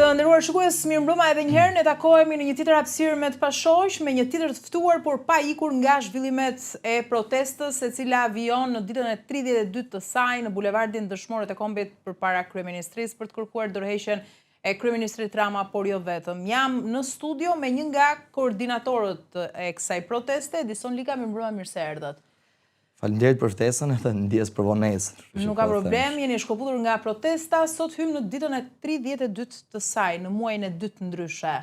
Të nderuar shikues, mirëmbrëma edhe një herë, ne takohemi në një tjetër hapësirë me të pashoq, me një tjetër të ftuar, por pa ikur nga zhvillimet e protestës, e cila vijon në ditën e 32 të saj në bulevardin Dëshmorët e Kombit përpara kryeministrisë për të kërkuar dorëheqjen e kryeministrit Rama, por jo vetëm. Jam në studio me një nga koordinatorët e kësaj proteste, Edison Lika. Mirëmbrëma, mirë se erdhët. Faleminderit për ftesën edhe ndjes për vonesën. Nuk ka problem, jeni shkëputur nga protesta, sot hym në ditën e 32 të saj, në muajin e dytë ndryshe.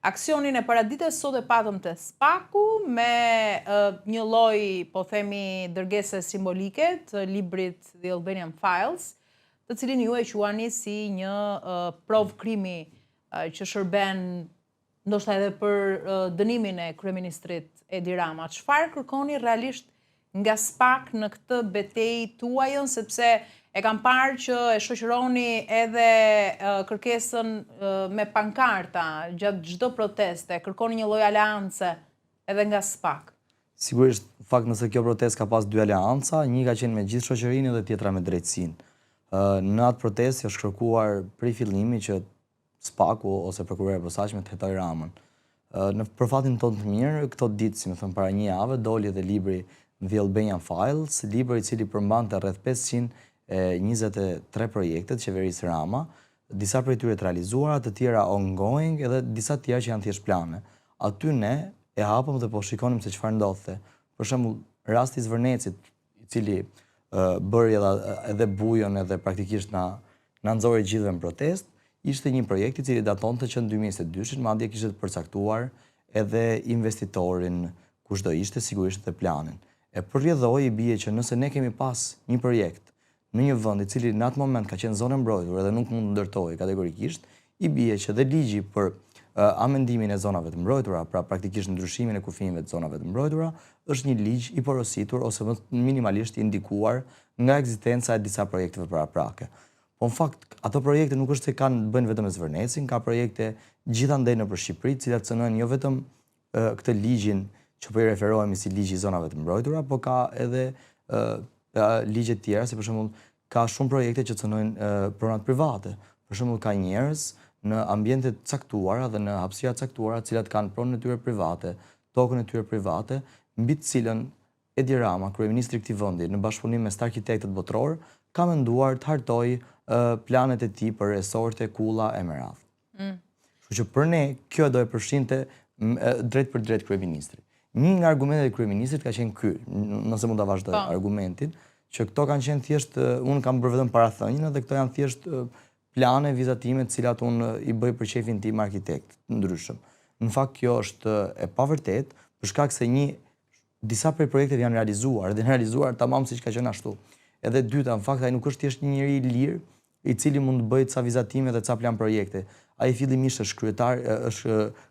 Aksionin e paradites sot e patëm te Spaku me një lloj, po themi, dërgese simbolike të librit The Albanian Files, të cilin ju e quani si një provë krimi që shërben ndoshta edhe për dënimin e kryeministrit Edi Rama. Çfarë kërkoni realisht nga SPAK në këtë betejë tuajën, sepse e kam parë që e shoqëroni edhe kërkesën me pankarta gjatë çdo proteste, kërkoni një lloj aleance edhe nga SPAK. Sigurisht, fakt nëse kjo protestë ka pas dy aleanca, një ka qenë me gjithë shoqërinë dhe tjetra me drejtësinë. Në atë protestë është kërkuar prej fillimi që SPAK-u ose prokurori i posaçme të hetoj Ramën. Për fatin tonë të mirë, këto ditë, si më thënë, para një jave, doli edhe libri The Albanian Files, libër i cili përmbante rreth 523 projekte të qeverisë Rama, disa prej tyre të realizuara, të tjera ongoing edhe disa tjera që janë thjesht plane. Aty ne e hapëm dhe po shikonim se çfarë ndodhte. Për shembull, rasti i Zvërnecit, i cili bëri edhe bujon edhe praktikisht na nxori gjithëve në protest, ishte një projekt i cili datonte që në 2022, madje kishte të përcaktuar edhe investitorin, kushdo ishte, sigurisht edhe planin. E përrjedhoi i bie që nëse ne kemi pas një projekt në një vend i cili në atë moment ka qenë zonë mbrojtur dhe nuk mund të ndërtohej kategorikisht, i bie që dhe ligji për amendimin e zonave të mbrojtura, pra praktikisht ndryshimin e kufijve të zonave të mbrojtura, është një ligj i porositur ose minimalisht i indikuar nga ekzistenca e disa projekteve paraprake. Po në fakt, ato projekte nuk është se kanë të bëjnë vetëm me Zvërnecin, ka projekte gjithandej nëpër Shqipëri, të cilat cënojnë jo vetëm këtë ligjin që po i referohemi si ligji i zonave të mbrojtura, po ka edhe ligje të tjera, si për shembull ka shumë projekte që cënojnë pronat private. Për shembull ka njerëz në ambiente të caktuara dhe në hapësira të caktuara, të cilat kanë pronën e tyre private, tokën e tyre private, mbi të cilën Edi Rama, kryeministri i këtij vendi, në bashkëpunim me arkitektët botror, ka menduar të hartojë planet e tij për resorte, kulla e meradh. Kështu që për ne kjo do e përfshinte drejt për drejt kryeministrit. Një nga argumentet e kryeministrit ka qenë ky, nëse mund ta vazhdoj argumentin, që këto kanë qenë thjesht, unë kam bërë vetëm parathënien dhe këto janë thjesht plane, vizatime të cilat unë i bëj për shefin tim arkitekt ndryshëm. Në fakt kjo është e pavërtet, për shkak se disa prej projekteve janë realizuar dhe realizuar tamam siç ka qenë ashtu. Edhe dyta, në fakt ai nuk është thjesht një njeri i lirë i cili mund të bëjë ca vizatime dhe ca plan projekte. Ai fillimisht është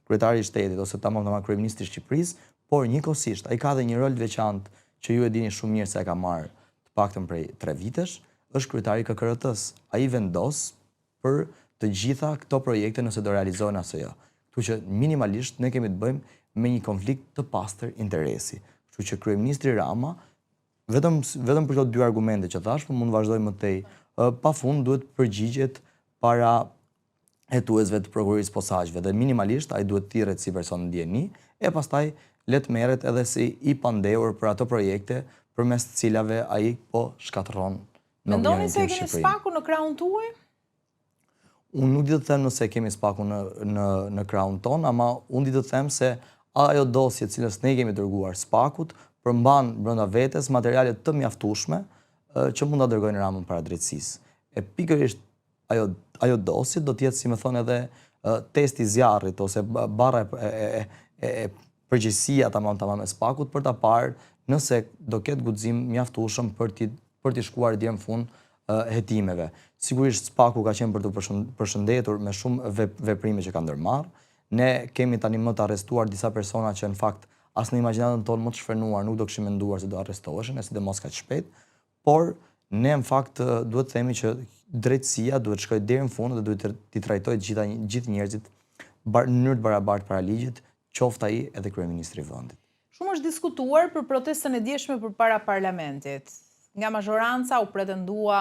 kryetari i shtetit ose tamam kryeministri i Shqipërisë, por njëkohësisht ai ka dhe një rol të veçantë që ju e dini shumë mirë se e ka marrë të paktën prej 3 vitesh, është kryetari i KKRT-s. Ai vendos për të gjitha këto projekte nëse do realizohen apo jo. Kështu që minimalisht ne kemi të bëjmë me një konflikt të pastër interesi. Kështu që kryeministri Rama vetëm për këto dy argumente që thash, mund të vazhdoj më tej, pafund duhet përgjigjet para hetuesve të prokurorisë posaçme dhe minimalisht ai duhet thirret si person ndjeni e pastaj le të merret edhe si i pandehur për ato projekte përmes të cilave ai po shkatërron në Mendoni se keni SPAK-un në krahun tuaj? Unë nuk di të them nëse kemi SPAK-un në krahun ton, ama unë di të them se ajo dosje cilës ne kemi dërguar SPAK-ut përmban brenda vetes materiale të mjaftueshme që mund ta dërgojnë Ramën para drejtësisë. E pikërisht ajo dosje do të jetë, si më thonë, edhe testi i zjarrit ose barra e përgjegjësia tamam e SPAK-ut për ta parë nëse do ketë guxim mjaftueshëm për t'i shkuar deri në fund hetimeve. Sigurisht SPAK-u ka qenë për të përshëndetur me shumë veprime që ka ndërmarrë. Ne kemi tani më të arrestuar disa persona që në fakt as në imagjinatën tonë më të shfrenuar nuk do kishim menduar se do arrestoheshin, sidomos kaq shpejt, por ne në fakt duhet të themi që drejtësia duhet shkojë deri në fund dhe duhet t'i trajtojë gjithë njerëzit në mënyrë të barabartë para ligjit, qoftë ai edhe kryeministri i vendit. Shumë është diskutuar për protestën e dieshme përpara parlamentit. Nga mazhoranca u pretendua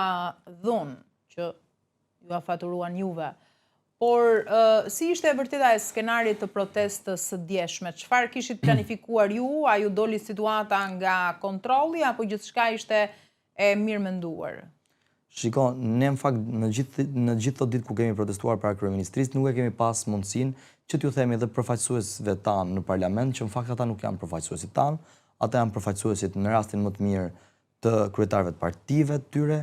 dhunë që ju afaturuan juve. Por si ishte e vërteta e skenarit të protestës së djeshme? Çfarë kishit planifikuar ju? A ju doli situata nga kontrolli apo gjithçka ishte e mirë menduar? Shiko, ne në fakt në gjithë të ditë ku kemi protestuar para kryeministrisë nuk e kemi pas mundësinë që t'ju themi edhe përfaqësuesve tanë në parlament që në fakt ata nuk janë përfaqësuesit tanë, ata janë përfaqësuesit në rastin më të mirë të kryetarëve të partive të tyre,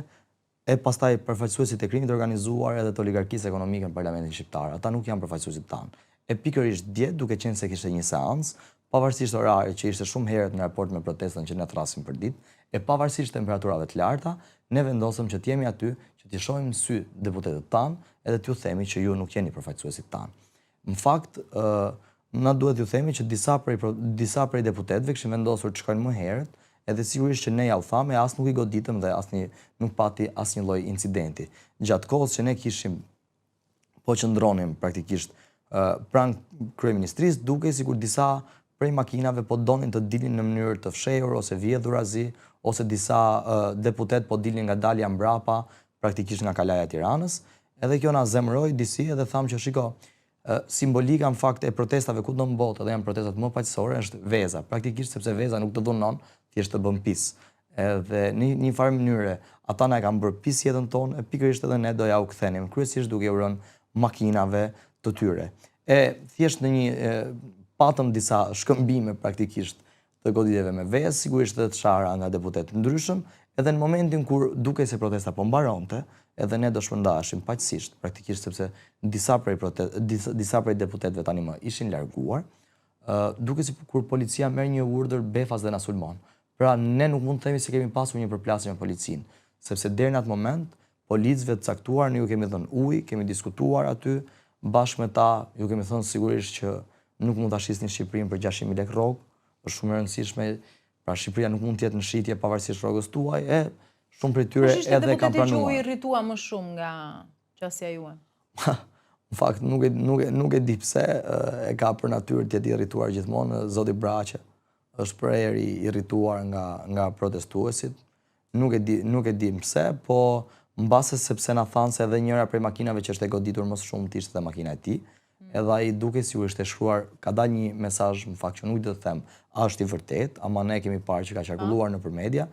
e pastaj përfaqësuesit e krimit të organizuar edhe të oligarkisë ekonomike në parlamentin shqiptar. Ata nuk janë përfaqësuesit tanë. E pikërisht dje, duke qenë se kishte një seancë, pavarësisht orarit që ishte shumë herët në raport me protestën që ne thrasim për ditë, e pavarësisht temperaturave të larta, ne vendosëm që t'jemi aty, që t'i shohim në sy deputetët tanë, edhe t'ju themi që ju nuk jeni përfaqësuesit tanë. Në fakt, na duhet t'ju themi që disa prej deputetëve kishin vendosur të shkojnë më herët, edhe sigurisht që ne ja u thamë e as nuk i goditëm dhe nuk pati asnjë lloj incidenti. Gjatë kohës që ne kishim po qëndronim praktikisht pranë kryeministrisë, duke sikur disa prej makinave po donin të dilin në mënyrë të fshehur ose vjedhurazi, ose disa deputet po dilin nga dalja mbrapa, praktikisht nga kalaja e Tiranës. Edhe kjo na zemëroi disi edhe thamë që shiko, simbolika në fakt e protestave ku do në botë, edhe janë protestat më paqësore, është veza. Praktikisht sepse veza nuk të dhunon, thjesht të bën pis. Edhe një farë mënyre, ata na e kanë bërë pis jetën tonë, e pikërisht edhe ne do ja u kthenim, kryesisht duke u rënë makinave të tyre. E thjesht në një patëm disa shkëmbime praktikisht të goditjeve me vezë, sigurisht edhe të shara nga deputetë ndryshëm, edhe në momentin kur duke se protesta po mbaronte, edhe ne do shpërndaheshim paqësisht, praktikisht sepse disa prej deputetëve tani më ishin larguar, duke si kur policia merr një urdhër befas dhe na sulmon. Pra ne nuk mund të themi se kemi pasur një përplasje me policinë, sepse deri në atë moment policëve të caktuar ne ju kemi dhënë ujë, kemi diskutuar aty bashkë me ta, ju kemi thënë sigurisht që nuk mund ta shisnin Shqipërinë për 600.000 lekë rrogë, është shumë e rëndësishme, pra Shqipëria nuk mund të jetë në shitje pavarësisht rrogës tuaj, e shumë prej tyre edhe kanë pranuar. Që u irritua më shumë nga qasja juaj? Në fakt, nuk e di pse, e ka për natyrë të jetë irrituar gjithmonë, zoti Braçe është prerë i irrituar nga protestuesit. Nuk e di pse, po mbase sepse na thanë se edhe njëra prej makinave që është e goditur më shumë të ishte dhe makina e tij, edhe ai duke sigurisht e shkruar, ka dalë një mesazh në fakt që nuk do të them a është i vërtet, ama ne kemi parë që ka qarkulluar nëpër media,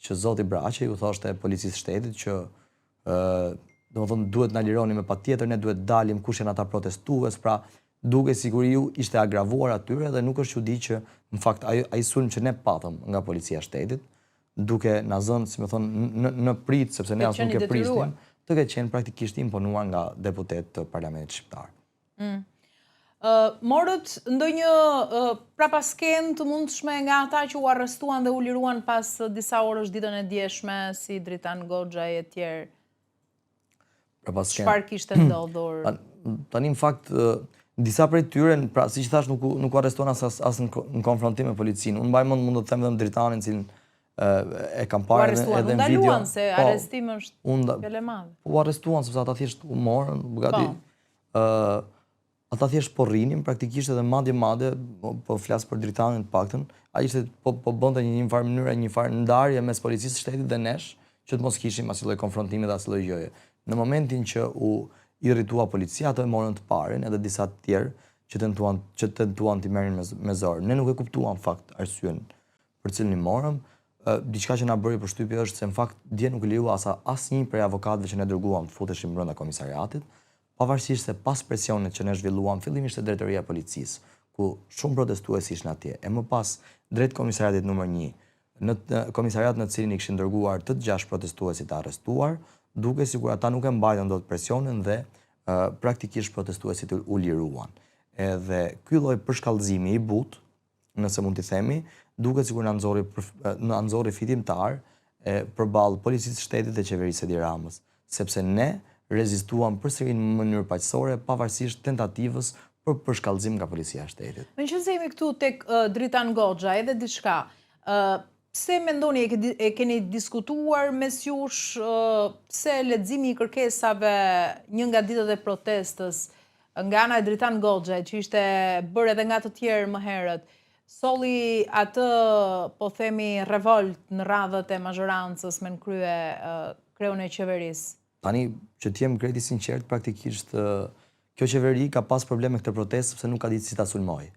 që zoti Braçe ju thoshte policisë shtetit që domethënë duhet na lironi me patjetër, ne duhet dalim kush janë ata protestues, pra duke siguriu ishte agravuar atyre dhe nuk është çudi që në fakt ai sulm që ne patëm nga policia e shtetit, duke na zënë, si më thonë, në prit, sepse ne as nuk e prisnim, të ketë qenë praktikisht imponuar nga deputet të Parlamentit shqiptar. Morët ndonjë prapaskenë të mundshme nga ata që u arrestuan dhe u liruan pas disa orësh ditën e djeshme, si Dritan Goxha e tjerë? Çfarë kishte ndodhur? Tani në fakt disa prej tyre, pra siç thash, nuk u arrestuan as në konfrontim me policinë. Unë mbaj mund të them edhe Dritanin, cilin e kam parë edhe në video. U ndaluan se arrestim është fjalë e madhe. U arrestuan sepse ata thjesht u morën, gati. Ata thjesht po rrinin praktikisht edhe madje po flas për Dritanin të paktën, ai ishte po bënte një farë mënyre, një farë ndarje mes policisë së shtetit dhe nesh, që të mos kishim asnjë lloj konfrontimi dhe asnjë lloj gjëje. Në momentin që u irritua policia, ato e morën të parin edhe disa të tjerë që tentuan t'i merrin me zor. Ne nuk e kuptuam fakt arsyen për cilën i morëm. Diçka që na bëri përshtypje është se në fakt dje nuk lejua asnjë prej avokatëve që ne dërguam të futeshim brenda komisariatit, pavarësisht se pas presionit që ne zhvilluam fillimisht te drejtoria e policisë, ku shumë protestues ishin atje, e më pas drejt komisariatit numër 1, në komisariat në cilin i kishin dërguar të 6 protestuesit të arrestuar, duke sikur ata nuk e mbajtën dot presionin dhe praktikisht protestuesit u liruan. Edhe ky lloj përshkallëzimi i butë, nëse mund t'i themi, duket sikur na nxorri fitimtar përballë policisë së shtetit dhe qeverisë së Edi Ramës, sepse ne rezistuam përsëri në mënyrë paqësore pavarësisht tentativës për përshkallëzim nga policia e shtetit. Meqenëse jemi këtu tek Dritan Goxha, edhe diçka, pse mendoni e keni diskutuar mes jush, pse leximi i kërkesave një nga ditët e protestës nga ana e Dritan Goxha, që ishte bërë edhe nga të tjerë më herët, solli atë, po themi, revolt në radhët e mazhorancës me në kreun e qeverisë? Tani, që t'jem krejt i sinqert, praktikisht kjo qeveri ka pas probleme këtë protestë sepse nuk ka ditë si ta sulmoj.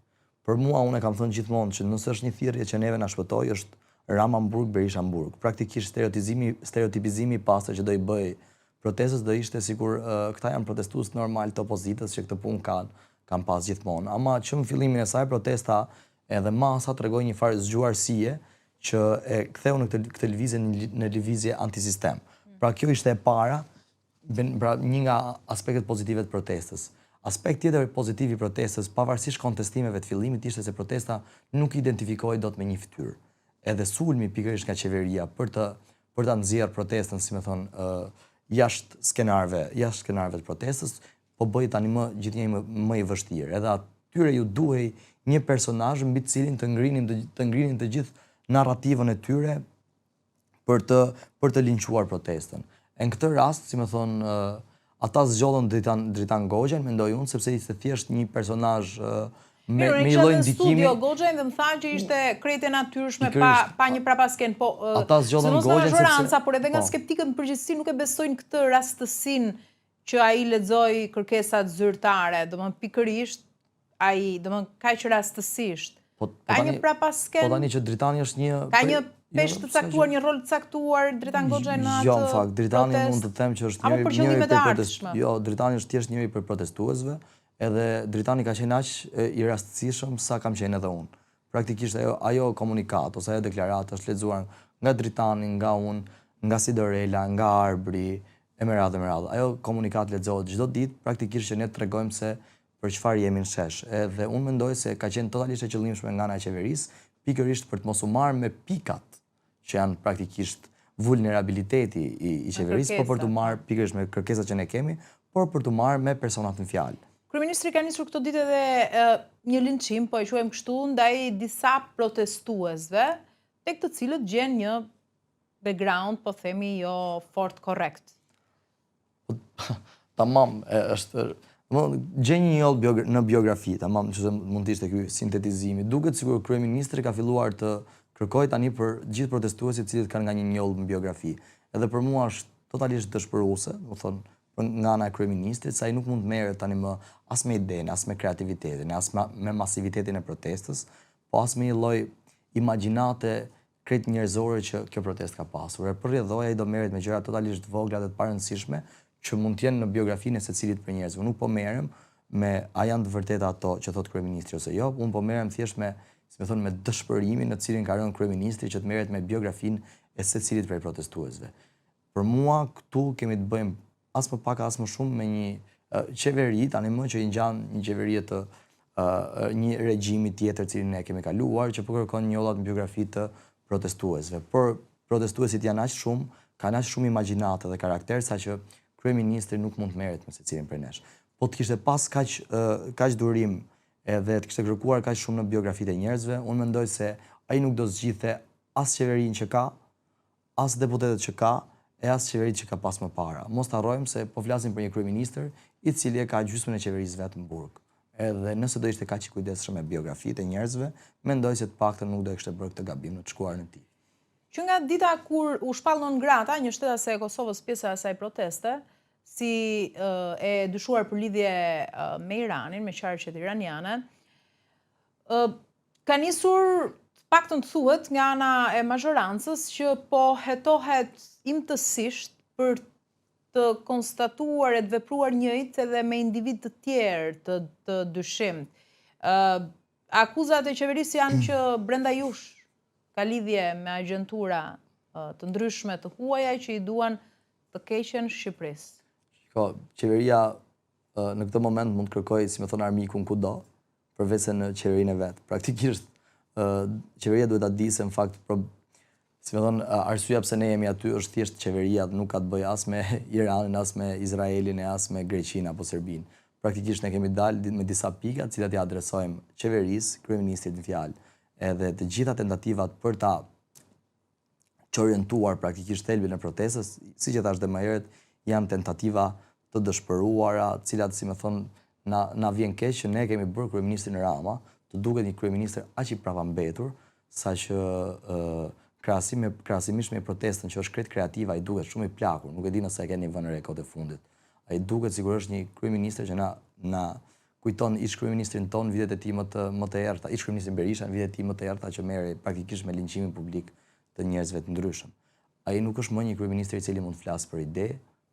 Për mua, unë e kam thënë gjithmonë që nëse është një thirrje që neve na shpëtoi, është Ramamburg, Berishamburg. Praktikisht stereotipizimi i pastër që do i bëj protestës do ishte sikur këta janë protestues normal të opozitës që këtë punë kanë pas gjithmonë. Ama që në fillimin e saj protesta edhe masa tregoi një farë zgjuarësie që e ktheu në këtë lëvizje në lëvizje antisistem. Pra kjo ishte e para, pra një nga aspektet pozitive të protestës. Aspekt tjetër pozitiv i protestës, pavarësisht kontestimeve të fillimit, ishte se protesta nuk identifikoi dot me një fytyrë. Edhe sulmi pikërisht nga qeveria për ta nxjerrë protestën, si më thon, jashtë skenarëve të protestës, po bëj tani gjithnjë më i vështirë. Edhe atyre ju duhej një personazh mbi të cilin të ngrinin të gjithë narrativën e tyre për të linquar protestën. Në këtë rast, si më thon, ata zgjodhën Dritan Goxhen, mendoj unë, sepse ishte thjesht një personazh me një lloj ndikimi. Studio Goxhen dhe më tha që ishte krejt e natyrshme pa një prapasken, po ata zgjodhën Goxhen majoranca, por edhe nga skeptikët në përgjithësi nuk e besojnë këtë rastësinë që ai lexoi kërkesat zyrtare, domethënë pikërisht ai, domethënë kaq rastësisht. Ka një prapasken. Po tani që Dritani është një ka një peshë të caktuar, një rol të caktuar Dritan Goxhen në atë. Jo, në fakt, Dritani mund të them që është njëri për ardhshme. Jo, Dritani është thjesht njëri për protestuesve, edhe Dritani ka qenë aq i rastësishëm sa kam qenë edhe unë. Praktikisht ajo komunikat ose ajo deklaratë është lexuar nga Dritani, nga unë, nga Sidorela, nga Arbri, e me radhë. Ajo komunikat lexohet çdo ditë, praktikisht që ne tregojmë se për çfarë jemi në shesh. Edhe unë mendoj se ka qenë totalisht e qëllimshme nga ana e qeverisë, pikërisht për të mos u marrë me pikat që janë praktikisht vulnerabiliteti i qeverisë, por për të marrë pikërisht me kërkesat që ne kemi, por për të marrë me personat në fjalë. Kryeministri ka nisur këto ditë edhe një linçim, po e quajmë kështu, ndaj disa protestuesve, tek të cilët gjen një background, po themi, jo fort korrekt. Tamam, është gjen një njoll në biografi, tamam, që mund të ishte ky sintetizimi. Duket sikur kryeministri ka filluar të kërkoj tani për gjithë protestuesit të cilët kanë nga një njoll në biografi. Edhe për mua është totalisht dëshpëruese, do thonë, nga ana e kryeministrit, sa ai nuk mund të merret tani më as me idenë, as me kreativitetin, as me masivitetin e protestës, po as me një lloj imagjinate krejt njerëzore që kjo protestë ka pasur. Për rrjedhoja ai do merret me gjëra totalisht vogla dhe të parëndësishme që mund të jenë në biografinë e secilit për njerëzve. Nuk po merrem me a janë të vërteta ato që thot kryeministri ose jo, unë po merrem thjesht me, si më thonë, me dëshpërimin në cilin ka rënë kryeministri që të merret me biografinë e secilit prej protestuesve. Për mua këtu kemi të bëjmë as më pak as më shumë me një qeveri tani më që i ngjan një qeveri të një regjimi tjetër cilin ne kemi kaluar që po kërkon njollat në biografi të protestuesve. Por protestuesit janë aq shumë, kanë aq shumë imagjinate dhe karakter sa që kryeministri nuk mund të merret me secilin prej nesh. Po të kishte pas kaq durim edhe të kishte kërkuar kaq shumë në biografitë e njerëzve, unë mendoj se ai nuk do zgjidhte as qeverinë që ka, as deputetët që ka, e as qeveritë që ka pas më para. Mos të harrojmë se po flasim për një kryeministër i cili e ka gjysmën e qeverisë vetë në burg. Edhe nëse do ishte kaq i kujdesshëm me biografitë e njerëzve, mendoj se të paktën nuk do e kishte bërë këtë gabim në të shkuarën e tij. Që nga dita kur u shpall non grata, një shtetase e Kosovës pjesa e asaj proteste, si e dyshuar për lidhje me Iranin, me qarqet iraniane, ka nisur paktën të thuhet nga ana e mazhorancës që po hetohet imtësisht për të konstatuar e të vepruar njëjtë edhe me individ të tjerë të dyshim. Akuzat e qeverisë janë që brenda jush ka lidhje me agjentura të ndryshme të huaja që i duan të keqen Shqipërisë. Qeveria në këtë moment mund të kërkoj, si më thon armikun kudo, përveç se në qeverinë e vet. Praktikisht qeveria duhet ta di se në fakt, si më thon, arsyeja pse ne jemi aty është thjesht qeveria, nuk ka të bëjë as me Iranin, as me Izraelin, as me Greqinë apo Serbinë. Praktikisht ne kemi dalë me disa pika të cilat i adresojmë qeverisë, kryeministrit në fjalë. Edhe të gjitha tentativat për ta çorientuar praktikisht thelbin e protestës, siç e thash dhe më herët, janë tentativa të dëshpëruara, të cilat, si më thon, na vjen keq që ne kemi bërë kryeministrin Rama, të duket një kryeministër aq i pravambetur, saqë krahasimisht me protestën që është krejt kreative, ai duket shumë i plakur, nuk e di nëse e keni vënë re kohët e fundit. Ai duket sigurisht një kryeministër që na na kujton ish kryeministrin ton vitet e tij më të errta, ish kryeministrin Berisha në vitet e tij më të errta që merri praktikisht me linqimin publik të njerëzve të ndryshëm. Ai nuk është më një kryeministër i cili mund të flasë për ide,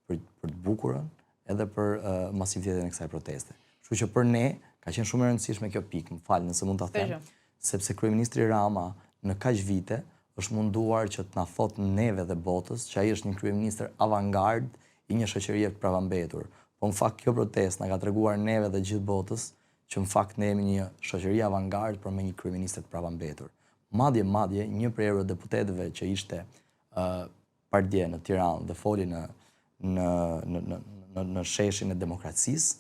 për të bukurën, edhe për masivitetin e kësaj proteste. Kështu që për ne ka qenë shumë e rëndësishme kjo pikë, më fal nëse mund ta them, sepse kryeministri Rama në kaq vite është munduar që të na thotë neve dhe botës që ai është një kryeministër avangard i një shoqërie të pravambetur. Po në fakt kjo protestë na ka treguar neve dhe gjithë botës që në fakt ne jemi një shoqëri avangard por me një kryeministër të pravambetur. Madje një prej eurodeputetëve që ishte pardje në Tiranë dhe foli në sheshin e demokracisë,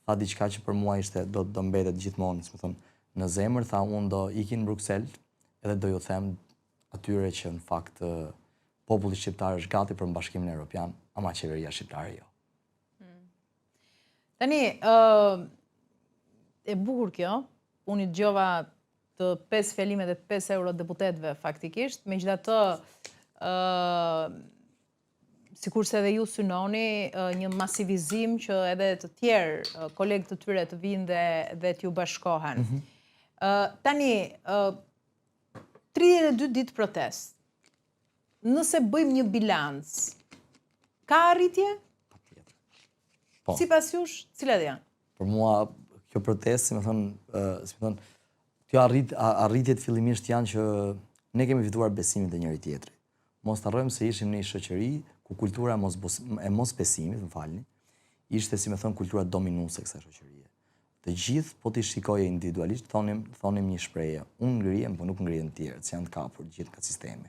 tha diçka që për mua ishte do mbetet gjithmonë, më thon, në zemër, tha unë do ikin në Bruksel edhe do ju them atyre që në fakt populli shqiptar është gati për Bashkimin Evropian, ama qeveria shqiptare jo. Tani, e bukur kjo, unë i dëgjova të 5 fjalimet e 5 eurodeputetëve faktikisht, megjithatë sikurse edhe ju synoni një masivizim që edhe të tjerë kolegë të tyre të vinë dhe t'ju bashkohen. Tani, 32 ditë protest. Nëse bëjmë një bilanc, ka arritje? Po. Sipas jush, cilat janë? Për mua, kjo protest, si më thon, kjo arritjet fillimisht janë që ne kemi fituar besimin të njëri tjetrit. Mos të harrojmë se ishim në një shoqëri ku kultura e mos besimit, më falni, ishte, si më thon, kultura dominuese e kësaj shoqërie. Të gjithë, po t'i shikoje individualisht, thonim një shprehje, unë ngrihem, po nuk ngrihen të tjerët, që janë të kapur gjithë ka sistemi.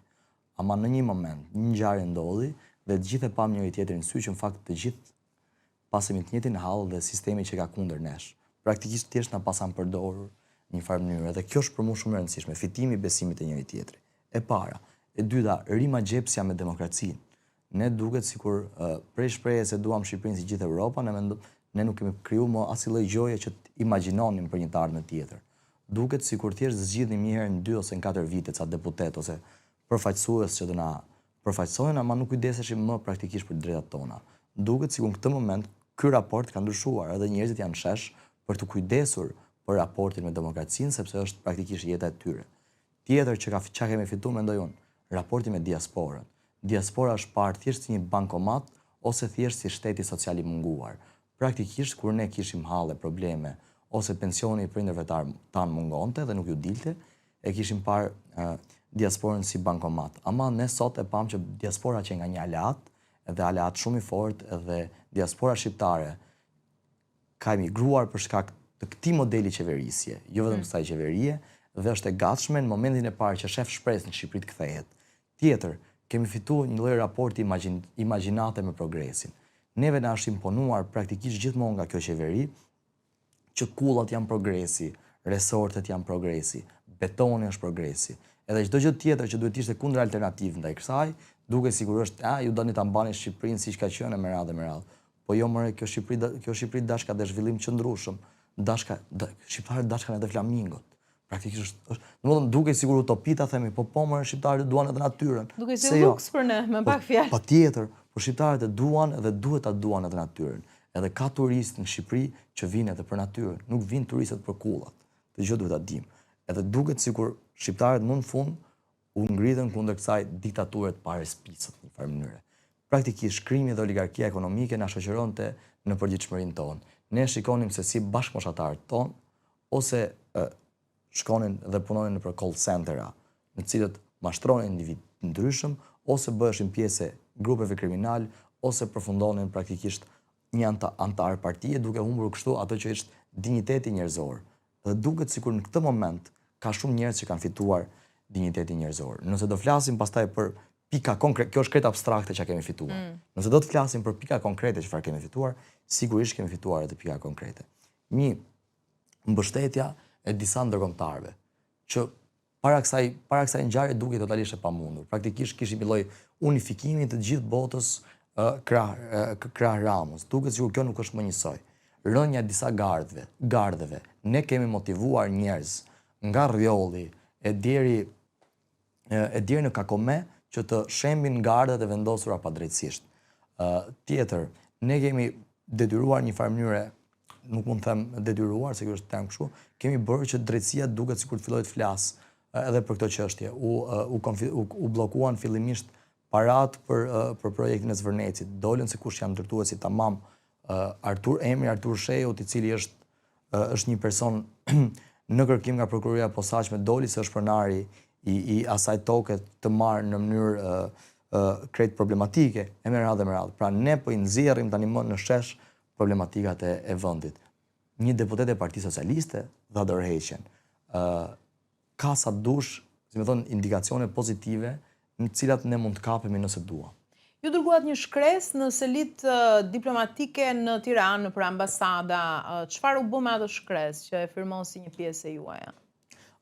Ama në një moment, një ngjarje ndodhi dhe të gjithë e pam njëri tjetrin në sy që në fakt të gjithë pasemi të njëjtin hall dhe sistemi që ka kundër nesh. Praktikisht thjesht na pasan përdorur në një farë mënyrë dhe kjo është për mua shumë e rëndësishme, fitimi i besimit të njëri tjetrit. E para, e dyta, rimagjepsja me demokracinë. Ne duket sikur prej shprehjes se duam Shqipërinë si gjithë Europa, ne nuk kemi kriju më asnjë gjoje që të imagjinonim për një të ardhmen tjetër. Duket sikur thjesht zgjidhnim një herë në 2 ose në 4 vite ca deputet ose përfaqësues që do na përfaqësojnë, ama nuk kujdeseshim më praktikisht për drejtat tona. Duket sikur në këtë moment ky raport ka ndryshuar, edhe njerëzit janë shesh për të kujdesur për raportin me demokracinë, sepse është praktikisht jeta e tyre. Tjetër që kemi fituar, mendoj unë, raporti me diasporën. Diaspora është parë thjesht si një bankomat ose thjesht si shteti social i munguar. Praktikisht kur ne kishim halle, probleme ose pensioni i prindërve tan mungonte dhe nuk ju dilte, e kishim parë diasporën si bankomat. Ama ne sot e pam që diaspora që nga një aleat, edhe aleat shumë i fortë, edhe diaspora shqiptare ka emigruar për shkak të këtij modeli qeverisje, jo vetëm kësaj qeverie, dhe është e gatshme në momentin e parë që shef shpresë në Shqipëri të kthehet. Tjetër, kemi fituar një lloj raporti imagjinate me progresin. Neve na është imponuar praktikisht gjithmonë nga kjo qeveri që kullat janë progresi, resortet janë progresi, betoni është progresi. Edhe çdo gjë tjetër që duhet ishte kundër alternativë ndaj kësaj, duke sigurisht, ju doni ta mbani Shqipërinë siç ka qenë me radhë. Po jo më kjo Shqipëri dashka dhe zhvillim qëndrueshëm, shqiptarët dashkan edhe flamingot. Praktikisht është, domethënë duke sigur utopi ta themi, po më shqiptarët duan edhe natyrën. Duke si luks për ne, me pak fjalë. Patjetër, po shqiptarët e duan edhe duhet ta duan edhe natyrën. Edhe ka turistë në Shqipëri që vinë edhe për natyrën, nuk vinë turistët për kullat. Të gjë duhet ta dimë. Edhe duket sikur shqiptarët më në fund u ngritën kundër kësaj diktature të parespisët në një farë mënyre. Praktikisht shkrimi dhe oligarkia ekonomike na shoqëronte në përgjithshmërinë tonë. Ne shikonim se si bashkëmoshatarët tonë ose shkonin dhe punonin nëpër call centera, në cilët mashtronin individ të ndryshëm ose bëheshin pjesë grupeve kriminal ose përfundonin praktikisht një antar partie duke humbur kështu ato që është dinjiteti njerëzor. Dhe duket sikur në këtë moment ka shumë njerëz që kanë fituar dinjitetin njerëzor. Nëse do flasim pastaj për pika konkrete, kjo është krejt abstrakte që kemi fituar. Nëse do të flasim për pika konkrete që çfarë kemi fituar, sigurisht kemi fituar edhe pika konkrete. Një, mbështetja e disa ndërkombëtarëve, që para kësaj ngjarje dukej totalisht e pamundur. Praktikisht kishim një lloj unifikimi të gjithë botës krah Ramës. Duket sikur kjo nuk është më njësoj. Rënja e disa gardheve. Ne kemi motivuar njerëz nga Rriolli e deri në Kakome që të shembin gardhat e vendosura padrejtësisht. Tjetër, ne kemi detyruar një farë mënyre nuk mund të them detyruar, se kjo është term kështu, kemi bërë që drejtësia duket sikur të filloi të flasë edhe për këtë çështje. U bllokuan fillimisht parat për projektin e Zvërnecit. Dolën se kush janë ndërtuesit tamam. Emri Artur Sheut, i cili është një person në kërkim nga prokuroria e posaçme, doli se është pronari i asaj toke të marrë në mënyrë krejt problematike, e me radhë. Pra ne po i nxjerrim tani më në shesh problematikat e vendit. Një deputet e Partisë Socialiste dha dorëheqjen. Ka sa dush, si më thon, indikacione pozitive në cilat ne mund të kapemi nëse dua. Ju dërguat një shkresë në selit diplomatike në Tiranë për ambasada. Çfarë u bë me atë shkresë që e firmosi një pjesë e juaja?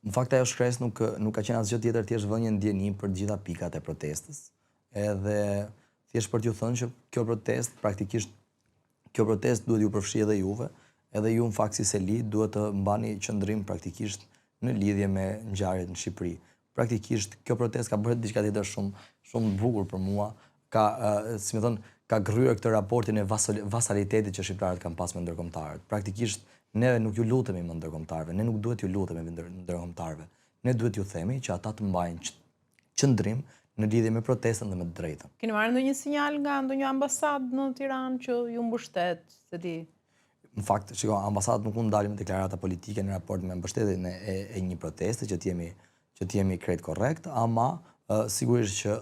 Në fakt ajo shkresë nuk ka qenë asgjë tjetër, thjesht vënë ndjeni për të gjitha pikat e protestës. Edhe thjesht për t'ju thënë që kjo protestë duhet ju përfshi edhe juve, edhe ju në fakt si seli duhet të mbani qëndrim praktikisht në lidhje me ngjarjet në Shqipëri. Praktikisht kjo protestë ka bërë diçka tjetër shumë bukur për mua, ka gryer këtë raportin e vasalitetit që shqiptarët kanë pas me ndërkombëtarët. Praktikisht ne nuk ju lutemi me ndërkombëtarëve, ne nuk duhet ju lutemi me ndërkombëtarëve. Ne duhet ju themi që ata të mbajnë qëndrim në lidhje me protestën dhe me të drejtën. Keni marrë ndonjë sinjal nga ndonjë ambasadë në Tiranë që ju mbështet, se di? Në fakt, shiko, ambasadat nuk mund dalin me deklarata politike në raport me mbështetjen e një proteste që të jemi krejt korrekt, ama sigurisht që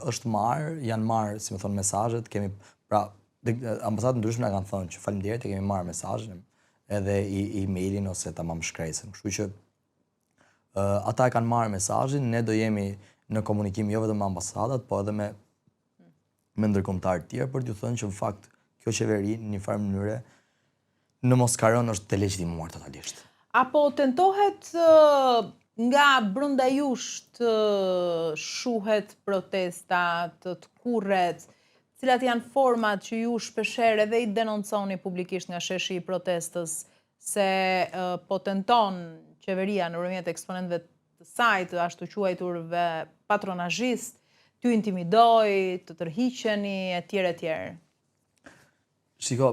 janë marrë, si më thonë, mesazhet, kemi, pra, ambasadat ndryshme na kanë thënë që faleminderit, kemi marrë mesazhin edhe i mailin ose tamam shkresën. Kështu që ata e kanë marrë mesazhin, ne do jemi në komunikim jo vetëm me ambasadat, po edhe me ndërkombëtarë të tjerë për t'ju thënë që në fakt kjo qeveri në një farë mënyre në Moskaron është të legjitimuar totalisht. Apo tentohet nga brenda jush të shuhet protesta, të kurret, cilat janë format që ju shpeshherë edhe i denonconi publikisht nga sheshi i protestës, se po tenton qeveria nëpërmjet eksponentëve të saj, të ashtu quajturve patronazhist, t'ju intimidoj, të tërhiqeni etj. Shiko,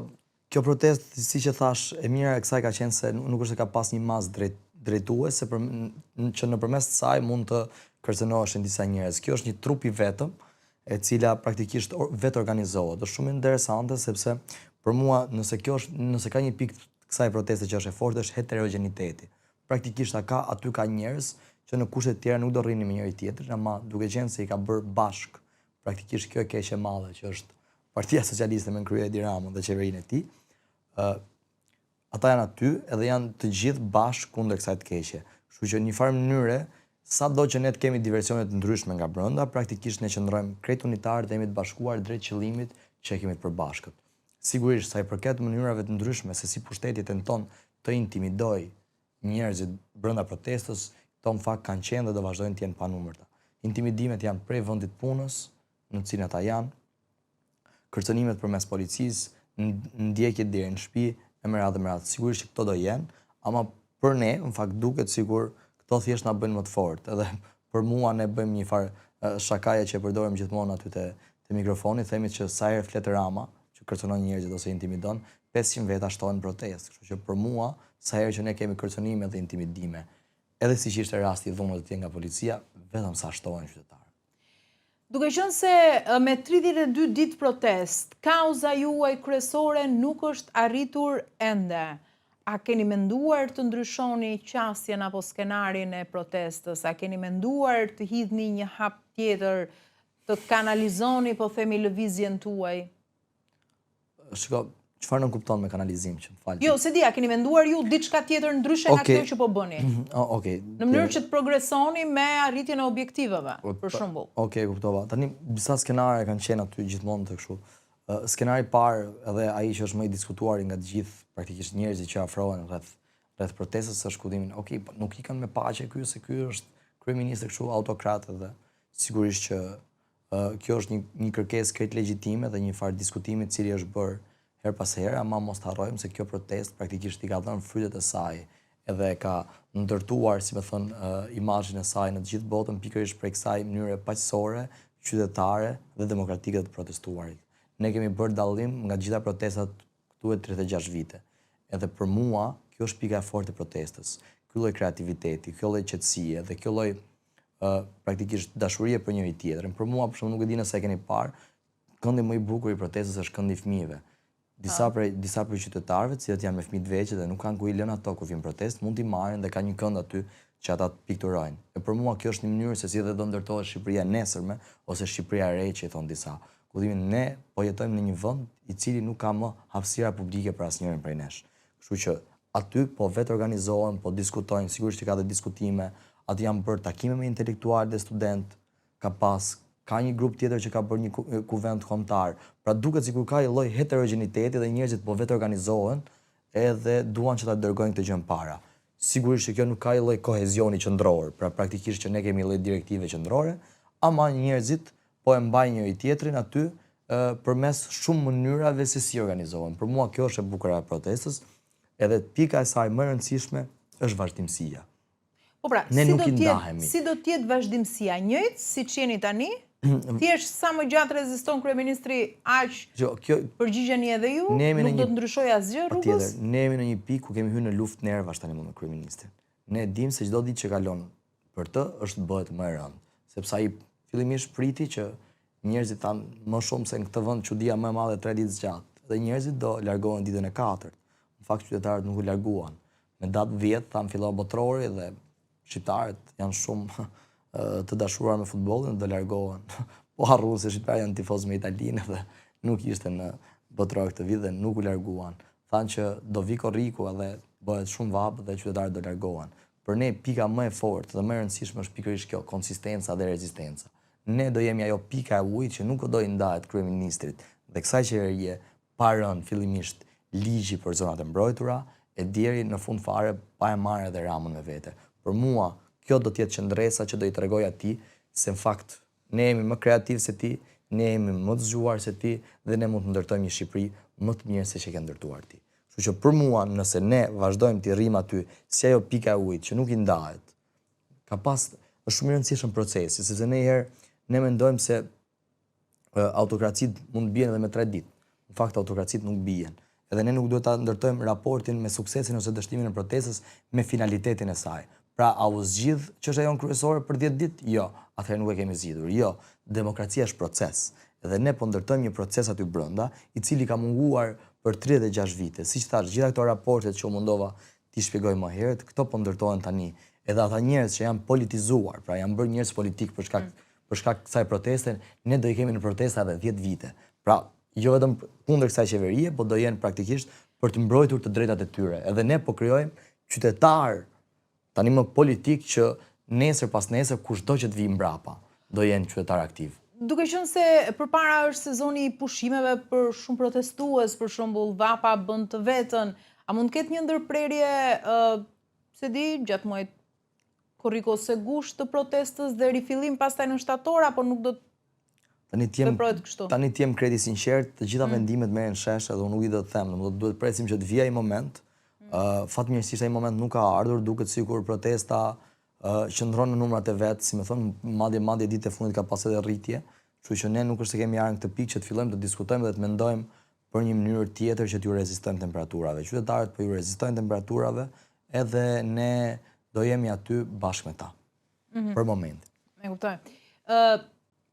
kjo protestë, siç e thash, e mira e kësaj ka qenë se nuk është se ka pas një masë drejtuese që nëpërmes saj mund të kërcënoheshin disa njerëz. Kjo është një trup i vetëm, e cila praktikisht vetë organizohet. Është shumë interesante sepse për mua nëse ka një pikë kësaj proteste që është e fortë, është heterogeniteti. Praktikisht aty ka njerëz që në kushte të tjera nuk do rrinin me njëri tjetrin, ama duke qenë se i ka bërë bashk. Praktikisht kjo e keq e madhe që është Partia Socialiste me krye Edi Ramën dhe qeverinë e tij. Ata janë aty edhe janë të gjithë bashkë kundër kësaj të keqe. Kështu që në një farë mënyre, sado që ne të kemi diversione të ndryshme nga brenda, praktikisht ne qëndrojmë krejt unitar dhe jemi të bashkuar drejt qëllimit që kemi të përbashkët. Sigurisht, sa i përket mënyrave të ndryshme se si pushteti tenton të intimidoj njerëzit brenda protestës, to në fakt kanë qenë dhe do vazhdojnë të jenë pa numërta. Intimidimet janë prej vendit punës, në cilin ata janë, kërcënimet përmes policisë, ndjekjet deri në shtëpi, e me radhë. Sigurisht që këto do jenë, ama për ne, në fakt duket sikur këto thjesht na bëjnë më të fortë. Edhe për mua ne bëjmë një farë shakaje që e përdorim gjithmonë aty te mikrofoni, themi që sa herë flet Rama, që kërcënon njerëzit ose intimidon, 500 veta shtohen protestë. Kështu që për mua, sa herë që ne kemi kërcënime dhe intimidime, edhe siç ishte rasti i dhunës të tjera nga policia, vetëm sa shtohen qytetarë. Duke qenë se me 32 ditë protest, kauza juaj kryesore nuk është arritur ende. A keni menduar të ndryshoni qasjen apo skenarin e protestës? A keni menduar të hidhni një hap tjetër, të kanalizoni, po themi, lëvizjen tuaj? Shiko, çfarë nuk kupton me kanalizim, që më falni? Jo, se di, a keni menduar ju diçka tjetër ndryshe nga kjo që po bëni? Okej. Në mënyrë që të progresoni me arritjen e objektiveve, për shembull. Okej, kuptova. Tani disa skenare kanë qenë aty gjithmonë të kështu. Skenari i parë, edhe ai që është më i diskutuar nga të gjithë praktikisht njerëzit që afrohen rreth protestës, është kuptimi, okej, po nuk i kanë me paqe ky, se ky është kryeminist kështu autokrat, dhe sigurisht që kjo është një kërkesë krejt legjitime dhe një farë diskutimi i cili është bërë her pas here, ama mos të harrojmë se kjo protestë praktikisht i ka dhënë frytet e saj edhe ka ndërtuar, si më thon, imazhin e saj në të gjithë botën pikërisht prej kësaj mënyre paqësore, qytetare dhe demokratike të protestuarit. Ne kemi bërë dallim nga gjitha protestat këtu e 36 vite. Edhe për mua, kjo është pika e fortë e protestës. Ky lloj kreativiteti, kjo lloj qetësie dhe kjo lloj praktikisht dashurie për njëri tjetrin. Për mua, për shembull, nuk e di nëse e keni parë, këndi më i bukur i protestës është këndi i fëmijëve. Disa prej qytetarëve, cilët janë me fëmijë të vegjël dhe nuk kanë ku i lënë ato kur vjen protestë, mund t'i marrin dhe ka një kënd aty që ata pikturojnë. E për mua kjo është një mënyrë se si dhe do ndërtohet Shqipëria nesërme ose Shqipëria e re që i thon disa. Ku themi ne po jetojmë në një vend i cili nuk ka më hapësira publike për asnjërin prej nesh. Kështu që aty po vetë organizohen, po diskutojnë, sigurisht që ka dhe diskutime, aty janë bërë takime me intelektualë dhe student, ka një grup tjetër që ka bërë një kuvent kombëtar. Pra duket sikur ka një lloj heterogeniteti dhe njerëzit po vetë organizohen edhe duan që ta dërgojnë këtë gjë para. Sigurisht që kjo nuk ka një lloj kohezioni qendror, pra praktikisht që ne kemi lloj direktive qendrore, ama njerëzit po e mbajnë njëri tjetrin aty përmes shumë mënyrave se si organizohen. Për mua kjo është e bukur e protestës, edhe pika e saj më e rëndësishme është vazhdimësia. Po pra, ne nuk i ndahemi. Si do të jetë vazhdimësia? Njëjtë siç jeni tani? Thjesht sa më gjatë reziston kryeministri, aq përgjigjeni edhe ju, nuk do të ndryshojë asgjë rrugës? Ne jemi në një pikë ku kemi hyrë në luftë nervash tani me kryeministrin. Ne dimë se çdo ditë që kalon për të është bëhet më e rëndë, sepse ai fillimisht priti që njerëzit thanë më shumë se në këtë vend çudia më e madhe 3 ditë zgjat, dhe njerëzit do largohen ditën e 4. Në fakt qytetarët nuk u larguan. Me datë 10 thanë fillon botrori dhe shqiptarët janë shumë të dashuruar me futbollin, do largohen. Po harruan se shqiptarët janë tifozë me Italinë dhe nuk ishte në botror këtë vit dhe nuk u larguan. Thanë që do vi korriku edhe bëhet shumë vap dhe qytetarët do largohen. Për ne pika më e fortë dhe më e rëndësishme është pikërisht kjo, konsistenca dhe rezistenca. Ne do jemi ajo pika e ujit që nuk do i ndahet kryeministrit dhe kësaj qeverie pa rënë fillimisht ligji për zonat e mbrojtura e deri në fund fare pa e marrë edhe Ramën me vete. Për mua kjo do të jetë qendresa që do i tregoj atij se në fakt ne jemi më kreativ se ti, ne jemi më të zgjuar se ti dhe ne mund të ndërtojmë një Shqipëri më të mirë se që ke ndërtuar ti. Kështu që për mua, nëse ne vazhdojmë të rrim aty si ajo pika e ujit që nuk i ndahet, është shumë i rëndësishëm procesi, sepse ne mendojmë se autokracitë mund bien edhe me 3 ditë. Në fakt autokracitë nuk bien. Edhe ne nuk duhet ta ndërtojmë raportin me suksesin ose dështimin e protestës me finalitetin e saj. Pra, a u zgjidh çështja jonë kryesore për 10 ditë? Jo, atëherë nuk e kemi zgjidhur. Jo, demokracia është proces. Edhe ne po ndërtojmë një proces aty brenda, i cili ka munguar për 36 vite. Siç thash, gjitha këto raportet që u mundova t'i shpjegoj më herët, këto po ndërtohen tani. Edhe ata njerëz që janë politizuar, pra janë bërë njerëz politik për shkak kësaj proteste, ne do i kemi në protesta edhe 10 vite. Pra, jo vetëm kundër kësaj qeverie, po do jenë praktikisht për të mbrojtur të drejtat e tyre. Edhe ne po krijojmë qytetar tani më politik që nesër pas nesër kushdo që të vijë mbrapa do jenë qytetar aktiv. Duke qenë se përpara është sezoni i pushimeve për shumë protestues, për shembull Vapa bën të vetën, a mund të ketë një ndërprerje, se di, gjatë muajit korrik ose gusht të protestës dhe rifillim pastaj në shtator, apo nuk do të veprohet kështu? Tani t'jem kredi sinqert, të gjitha vendimet merren shesh edhe unë nuk i do të them, duhet presim që të vijë ai moment. Fatmirësisht ai moment nuk ka ardhur, duket sikur protesta qëndron në numrat e vet, si më thon, madje ditë e fundit ka pas edhe rritje, kështu që ne nuk është se kemi ardhur në këtë pikë që të fillojmë të diskutojmë dhe të mendojmë për një mënyrë tjetër që t'ju rezistojmë temperaturave. Qytetarët po ju rezistojnë temperaturave, edhe ne do jemi aty bashkë me ta. Për momentin. E kuptoj.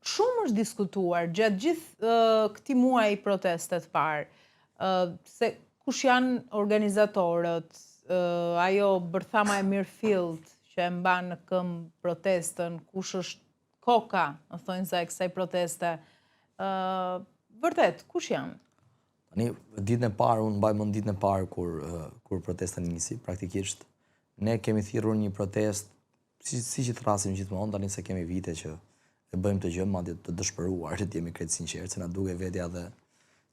Shumë është diskutuar gjatë gjithë këtij muaji proteste të parë, se kush janë organizatorët, ajo bërthama e Mirfield që e mban në këmbë protestën, kush është koka, në thonjza e kësaj proteste. Vërtet, kush janë? Tani, ditën e parë, unë mbaj mend ditën e parë kur protesta nisi, praktikisht ne kemi thirrur një protestë, si që thrasim gjithmonë, tani se kemi vite që e bëjmë të gjë, madje të dëshpëruar, të jemi krejt sinqert, se na duke vetja dhe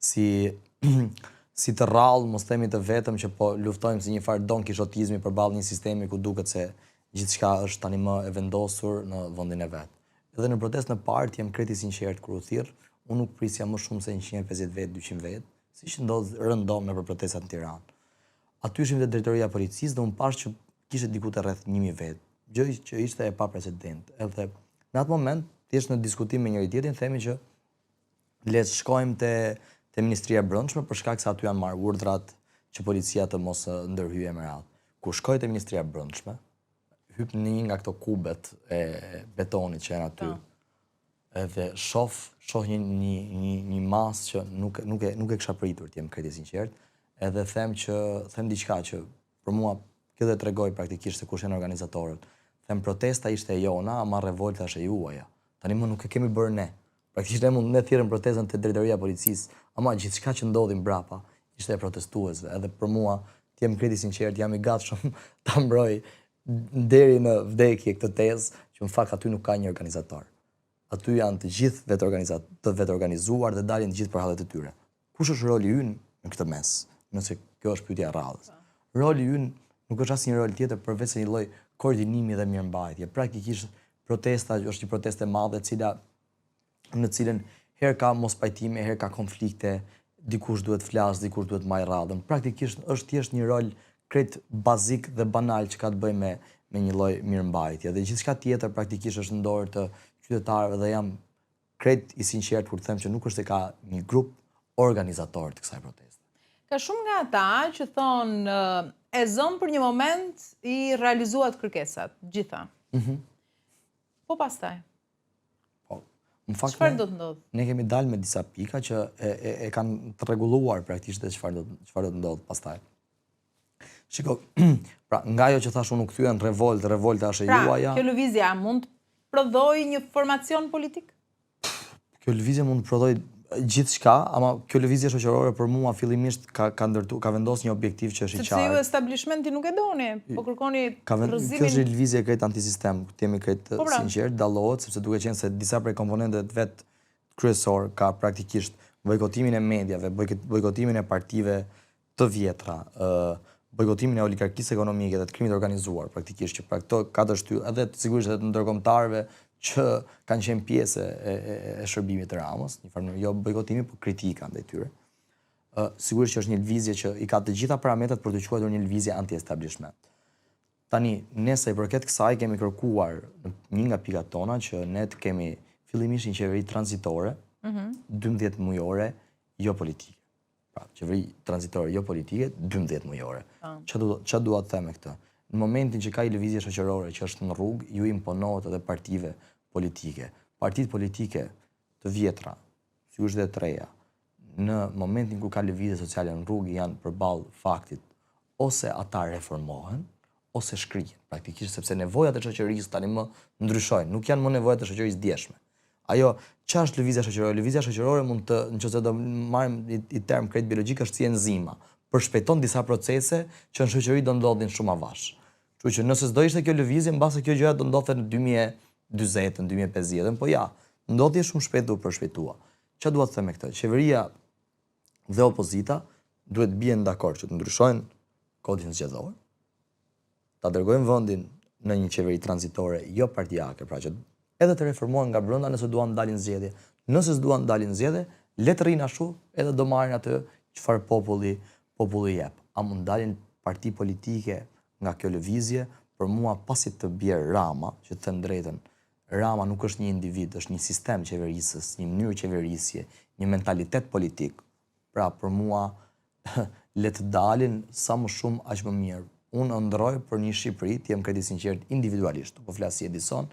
si të rrallë, mos themi të vetëm që po luftojmë si një farë don kishotizmi përballë një sistemi ku duket se gjithçka është tani më e vendosur në vendin e vet. Edhe në protestën e parë jam krejt i sinqert kur u thirr, unë nuk prisja më shumë se 150 vet, 200 vet, siç ndodh rëndom në protestat në Tiranë. Aty ishim te drejtoria e policisë dhe unë pash që kishte diku të rreth 1000 vet, gjë që ishte e paprecedent. Edhe në atë moment, thjesht në diskutim me njëri tjetrin, themi që le të shkojmë te Ministria e Brendshme për shkak se aty janë marrë urdhrat që policia të mos ndërhyje me radhë. Kur shkoj te Ministria e Brendshme, hyp në një nga këto kubet e betonit që janë aty. Edhe shoh një masë që nuk e kisha pritur, të jem krejt sinqert, edhe them diçka që për mua kjo dhe tregoj praktikisht se kush janë organizatorët. Them protesta ishte e jona, ama revolta është e juaja. Tani më nuk e kemi bërë ne. Praktikisht ne mund ne thirrëm protestën te drejtoria e policisë, ama gjithçka që ndodhi mbrapa ishte e protestuesve. Edhe për mua, të jem krejt sinqert, jam i gatshëm ta mbroj deri në vdekje këtë tezë, që në fakt aty nuk ka një organizator. Aty janë të gjithë vetë organizuar dhe dalin të gjithë për hallet e tyre. Kush është roli ynë në këtë mes? Nëse kjo është pyetja e radhës. Roli ynë nuk është asnjë rol tjetër përveç se një lloj koordinimi dhe mirëmbajtje. Praktikisht protesta është një protestë e madhe në cilën herë ka mos pajtime, herë ka konflikte, dikush duhet flas, dikush duhet marrë radhën. Praktikisht është thjesht një rol krejt bazik dhe banal që ka të bëjë me një lloj mirëmbajtje. Dhe gjithçka tjetër praktikisht është në dorë të qytetarëve dhe jam krejt i sinqert kur them që nuk është se ka një grup organizator të kësaj proteste. Ka shumë nga ata që thonë e zëm për një moment i realizuat kërkesat, gjitha. Po pastaj. Në fakt, çfarë do të ndodhë? Ne kemi dalë me disa pika që e kanë të rregulluar praktikisht çfarë do të ndodhë pastaj. Shiko, pra nga ajo që thash unë u kthyen revolta është e juaja. Kjo lëvizje mund të prodhoj një formacion politik? Kjo lëvizje mund të prodhoj gjithçka, ama kjo lëvizje shoqërore për mua fillimisht ka vendosur një objektiv që është i qartë. Sepse ju establishmenti nuk e doni, po kërkoni rrëzimin. Kjo është lëvizje krejt antisistem, të jemi krejt sinqert, dallohet sepse duke qenë se disa prej komponentëve vet kryesor ka praktikisht bojkotimin e mediave, bojkotimin e partive të vjetra, bojkotimin e oligarkisë ekonomike dhe të krimit organizuar, praktikisht që pra këto ka të shtyr, edhe sigurisht edhe të ndërkombëtarëve që kanë qenë pjesë e shërbimit të Ramës, një farë jo bojkotimi, por kritika ndaj tyre. Sigurisht që është një lëvizje që i ka të gjitha parametrat për të quajtur një lëvizje anti-establishment. Tani, ne sa i përket kësaj kemi kërkuar në një nga pikat tona që ne të kemi fillimisht një qeveri tranzitore, 12 mujore, jo politike. Pra, qeveri tranzitore jo politike, 12 mujore. Çfarë dua të them me këtë? Në momentin që ka një lëvizje shoqërore që është në rrugë, ju imponohet edhe partive politike. Partitë politike të vjetra, sigurisht dhe të reja, në momentin kur ka lëvizje sociale në rrugë janë përballë faktit ose ata reformohen ose shkrihen. Praktikisht sepse nevojat e shoqërisë tani më ndryshojnë, nuk janë më nevojat e shoqërisë djeshme. Ajo, çfarë është lëvizja shoqërore? Lëvizja shoqërore mund të, nëse do marrim i term krejt biologjik, është si enzima. Përshpejton disa procese që në shoqëri do ndodhin shumë avash. Kështu që nëse s'do ishte kjo lëvizje, mbase kjo gjëja do ndodhte në 2040, në 2050, po ja, ndodhi shumë shpejt u përshpejtua. Çfarë dua të them me këtë? Qeveria dhe opozita duhet bien dakord që të ndryshojnë kodin zgjedhor, ta dërgojnë vendin në një qeveri tranzitore jo partijake, pra që edhe të reformohen nga brenda nëse duan dalin zgjedhje. Nëse s'duan dalin zgjedhje, le të rrinë ashtu, edhe do marrin atë çfarë populli jep. A mund dalin parti politike nga kjo lëvizje? Për mua pasi të bjerë Rama, që të them drejtën, Rama nuk është një individ, është një sistem qeverisës, një mënyrë qeverisje, një mentalitet politik. Pra për mua le të dalin sa më shumë aq më mirë. Unë ndroj për një Shqipëri, të jem krejt i sinqert individualisht, po flas si Edison,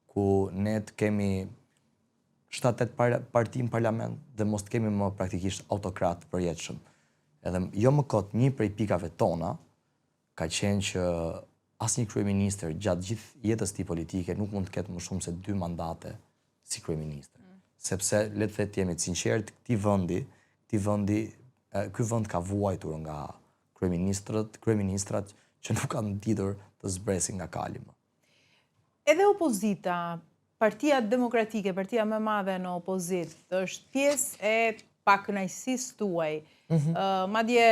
ku ne të kemi 7-8 parti në parlament dhe mos të kemi më praktikisht autokrat përjetshëm. Edhe jo më kot një prej pikave tona ka qenë që asnjë kryeministër gjatë gjithë jetës tij politike nuk mund të ketë më shumë se 2 mandate si kryeministër. Sepse le të jemi të sinqert, ky vend ka vuajtur nga kryeministrat që nuk kanë ditur të zbresin nga kalima. Edhe opozita, Partia Demokratike, partia më e madhe në opozit, është pjesë e pakënaqësisë tuaj. Madje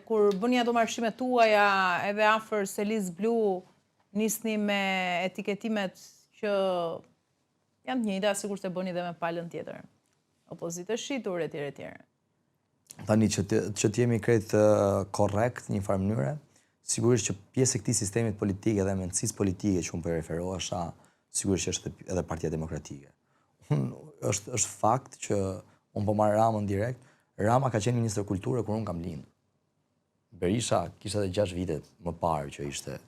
kur bëni ato marshimet tuaja edhe afër Selis Blu, nisni me etiketimet që janë të njëjta sikur se bëni dhe me palën tjetër. Opozitë shitur etj etj. Tani që të jemi krejt korrekt në një farë mënyre, sigurisht që pjesë e këtij sistemit politik dhe mendësisë politike që unë po referohesha, sigurisht që është edhe Partia Demokratike. Është fakt që unë po marr Ramën direkt. Rama ka qenë ministër kulture kur unë kam lindur. Berisha kishte edhe 6 vite më parë që ishte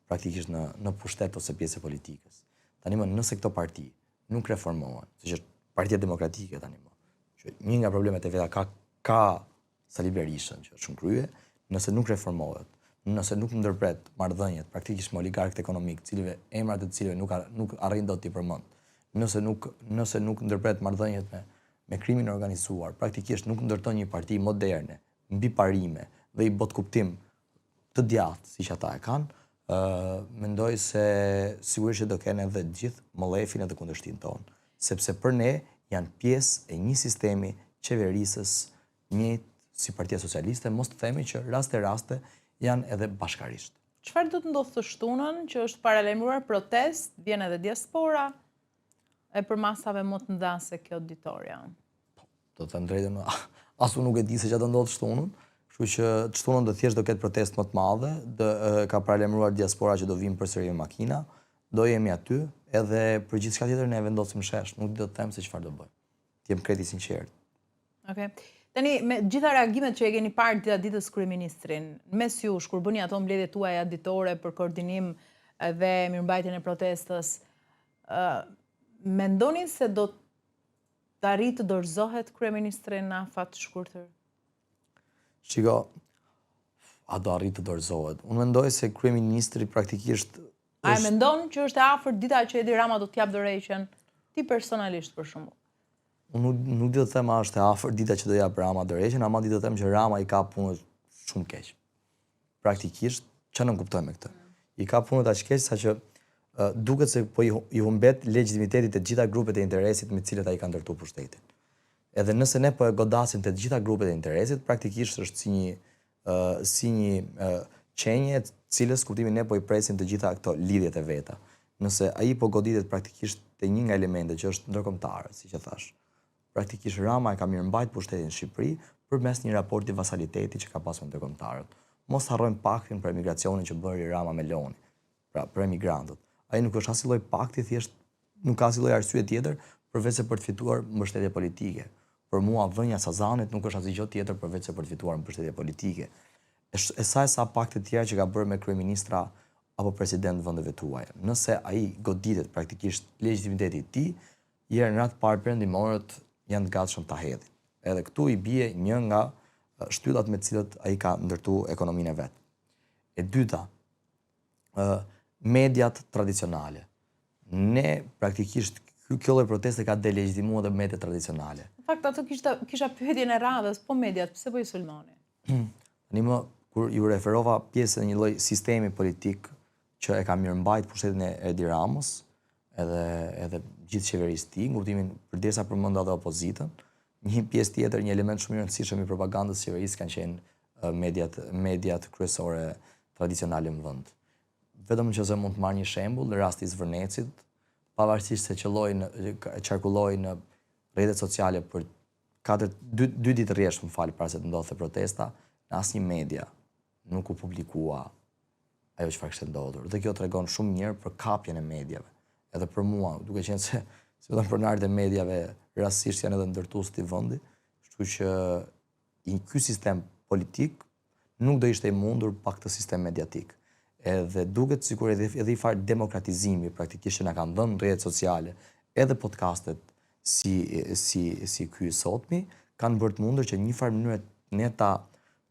praktikisht në pushtet ose pjesë e politikës. Tani më nëse këto parti nuk reformohen, siç është Partia Demokratike tani më, që një nga problemet e veta ka Sali Berishën që është shumë krye, nëse nuk reformohet, nëse nuk ndërpret marrëdhëniet praktikisht me oligarkët ekonomik, emrat e cilëve nuk arrin dot t'i përmend, nëse nuk ndërpret marrëdhëniet me krimin organizuar, praktikisht nuk ndërton një parti moderne, mbi parime dhe i bot kuptim të djathtë siç ata e kanë, mendoj se sigurisht që do kenë edhe gjithë mollefin edhe kundërshtin tonë, sepse për ne janë pjesë e një sistemi qeverisës njëjtë si Partia Socialiste, mos të themi që raste janë edhe bashkarisht. Çfarë do të ndodhë të shtunën që është paralajmëruar protest, vjen edhe diaspora e për masave më të nda se kjo ditorja? Do të them drejtën, as unë nuk e di se çfarë do ndodhë shtunën, kështu që shtunën do thjesht do ketë protest më të madhe, ka paralajmëruar diaspora që do vinë përsëri me makina, do jemi aty, edhe për gjithçka tjetër ne vendosim shesh, nuk do të them se çfarë do bëjmë. Të jem krejt i sinqert. Okej. Tani, me gjitha reagimet që e keni parë dita ditës kryeministrin, mes jush, kur bëni ato mbledhjet tuaja ditore për koordinim dhe mirëmbajtjen e protestës, mendoni se do të arrijë të dorëzohet kryeministri në afat të shkurtër? Shiko, a do arrijë të dorëzohet? Unë mendoj se kryeministri praktikisht A e mendon që është e afërt dita që Edi Rama do t'jap dorëheqjen ti personalisht për shembull? Unë nuk di të them a është e afërt dita që do jap Rama dorëheqjen, ama di të them që Rama i ka punët shumë keq. Praktikisht, çfarë nuk kuptoj me këtë? I ka punët aq keq saqë duket se po i humbet legitimiteti të gjitha grupet e interesit me të cilët ai ka ndërtuar pushtetin. Edhe nëse ne po e godasim të gjitha grupet e interesit, praktikisht është si një qenje cilës kuptimin ne po i presim të gjitha këto lidhjet e veta. Nëse ai po goditet praktikisht te një nga elementet që është ndërkombëtare, siç e thash. Praktikisht Rama e ka mirëmbajtur pushtetin në Shqipëri përmes një raporti vasaliteti që ka pasur me ndërkombëtarët. Mos harrojmë paktin për emigracionin që bëri Rama me Loni, pra për emigrantët. Ai nuk është asnjë lloj pakti, thjesht nuk ka asnjë lloj arsye tjetër përveç se për të fituar mbështetje politike. Për mua vënia e Sazanit nuk është asgjë tjetër përveç se për të fituar mbështetje politike. E sa pakte tjera që ka bërë me kryeministra apo president vendeve tuaja. Nëse ai goditet praktikisht legitimiteti i tij, herë në atë parë perëndimorët janë të gatshëm ta hedhin. Edhe këtu i bie një nga shtyllat me të cilët ai ka ndërtuar ekonominë e vet. E dyta, mediat tradicionale. Ne praktikisht kjo lloj proteste ka delegitimuar edhe mediat tradicionale. Në fakt ato kisha pyetjen e radhës, po mediat pse po i sulmoni? Tani më kur ju referova pjesën e një lloj sistemi politik që e ka mirëmbajtur pushtetin e Edi Ramës, edhe gjithë qeverisë e tij, në kuptimin përderisa përmenda edhe opozitën, një pjesë tjetër, një element shumë i rëndësishëm i propagandës së qeverisë kanë qenë mediat kryesore tradicionale në vend. Vetëm nëse mund të marr një shembull, në rasti i Zvërnecit, pavarësisht se qarkulloi në rrjetet sociale për 2 ditë rresht, para se të ndodhte protesta, në asnjë media nuk u publikua ajo çfarë kishte ndodhur. Dhe kjo tregon shumë mirë për kapjen e mediave. Edhe për mua, duke qenë se vetëm pronarët e mediave rastësisht janë edhe ndërtues të vendit, kështu që ky sistem politik nuk do ishte i mundur pa këtë sistem mediatik. Edhe duket sikur edhe i farë demokratizimi praktikisht që na kanë dhënë rrjetet sociale, edhe podcastet si ky sotmi, kanë bërë të mundur që një farë mënyrë ne ta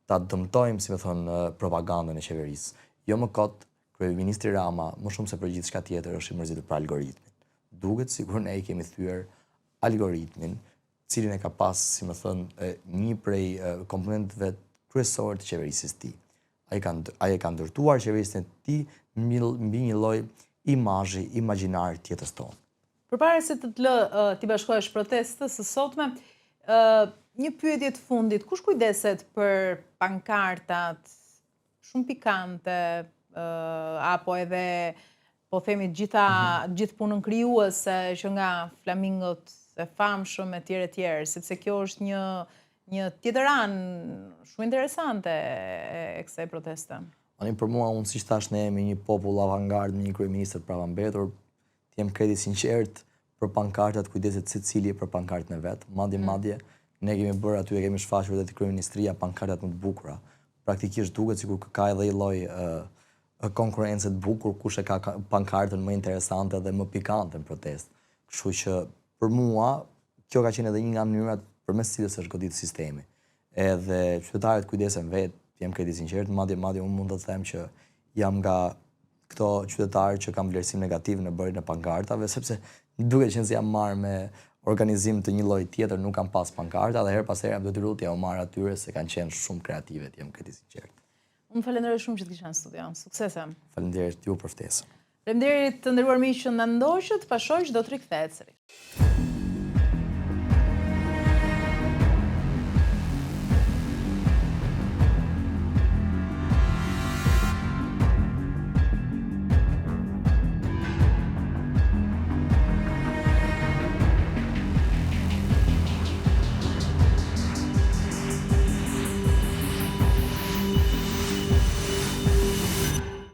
dëmtojmë, si më thon, propagandën e qeverisë. Jo më kot, kryeministri Rama, më shumë se për gjithçka tjetër, është i mërzitur për algoritmin. Duket sikur ne i kemi thyer algoritmin, cilin e ka pas, si më thon, një prej komponentëve kryesorë të qeverisë së tij. Ai e ka ndërtuar qeverisën e tij mbi një lloj imazhi imagjinar tjetës tonë. Përpara se ti bashkohesh protestës së sotme, një pyetje të fundit, kush kujdeset për pankartat shumë pikante, apo edhe, po themi, gjithë punën krijuese që nga flamingot e famshëm e tjerë, sepse kjo është një tjetër anë shumë interesante e kësaj proteste. Për mua, unë si thash, ne jemi një popull avangard me një kryeministër pravambetur, të jem krejt i sinqert për pankartat, kujdeset secili për pankartën e vet, madje ne kemi bërë aty, e kemi shfaqur edhe te kryeministria pankartat më të bukura praktikisht duket sikur ka edhe një lloj konkurrencë të bukur kush e ka pankartën më interesante dhe më pikante në protestë. Kështu që për mua kjo ka qenë edhe një nga mënyrat përmes cilës është goditur sistemi. Edhe qytetarët kujdesen vetë, jam krejt i sinqert, madje unë mund të them që jam nga këto qytetarë që kam vlerësim negativ në bërjen e pankartave, sepse duket që jam marrë me organizim të një lloji tjetër, nuk kam pas pankarta dhe her pas here jam detyruar t'ia marr atyre se kanë qenë shumë kreative, jam krejt i sinqert. Unë falenderoj shumë që të kisha në studio. Suksese. Faleminderit ju për ftesën. Faleminderit të nderuar miq që na ndoqët, pa shoq do të rikthehet sërish.